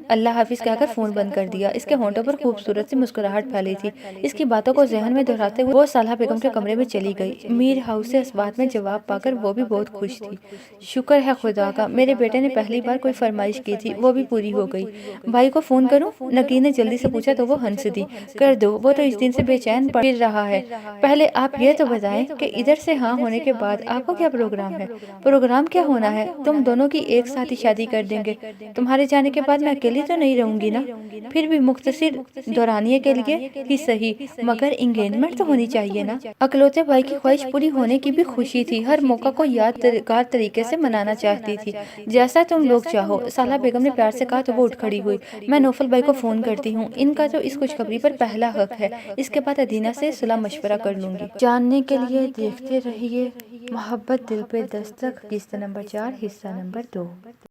اللہ حافظ کہہ کر فون بند کر دیا۔ اس کے ہونٹوں پر خوبصورت سی مسکراہٹ پھیلی تھی۔ اس کی باتوں کو ذہن میں دہراتے ہوئے وہ صالحہ بیگم کے کمرے میں چلی گئی۔ میر ہاؤس سے اس بات میں جواب پا کر وہ بھی بہت خوش تھی۔ شکر ہے خدا کا، میرے بیٹے نے پہلی بار کوئی فرمائش کی تھی، وہ بھی پوری ہو گئی۔ بھائی کو فون کروں؟ نگین نے جلدی سے پوچھا تو وہ ہنس دی۔ کر دو، وہ تو اس دن سے بے چین پڑ رہا ہے۔ پہلے آپ یہ تو بتائیں کہ ادھر سے ہاں ہونے کے بعد آپ کو کیا پروگرام ہے؟ پروگرام کیا ہونا ہے؟ تم دونوں کی ایک ساتھ ہی شادی کر دیں گے۔ تمہارے جانے کے بعد میں اکیلی تو نہیں رہوں گی نا؟ پھر بھی مختصر دورانیے کے لیے ہی صحیح، مگر انگیجمنٹ تو ہونی چاہیے نا۔ اکلوتے بھائی کی خواہش پوری ہونے کی بھی خوشی تھی، ہر موقع کو یادگار طریقے سے منانا چاہتی تھی۔ جیسا تم لوگ چاہو، صالحہ بیگم نے پیار سے کہا تو وہ اٹھ کھڑی ہوئی۔ میں نوفل بھائی کو فون کرتی ہوں، ان کا تو اس خوشخبری پر پہلا حق ہے۔ اس کے بعد ادینہ سے صلاح مشورہ کر لوں گی۔ جاننے کے لیے دیکھتے رہیے محبت دل پہ دستک، قسط نمبر 4، حصہ نمبر 2۔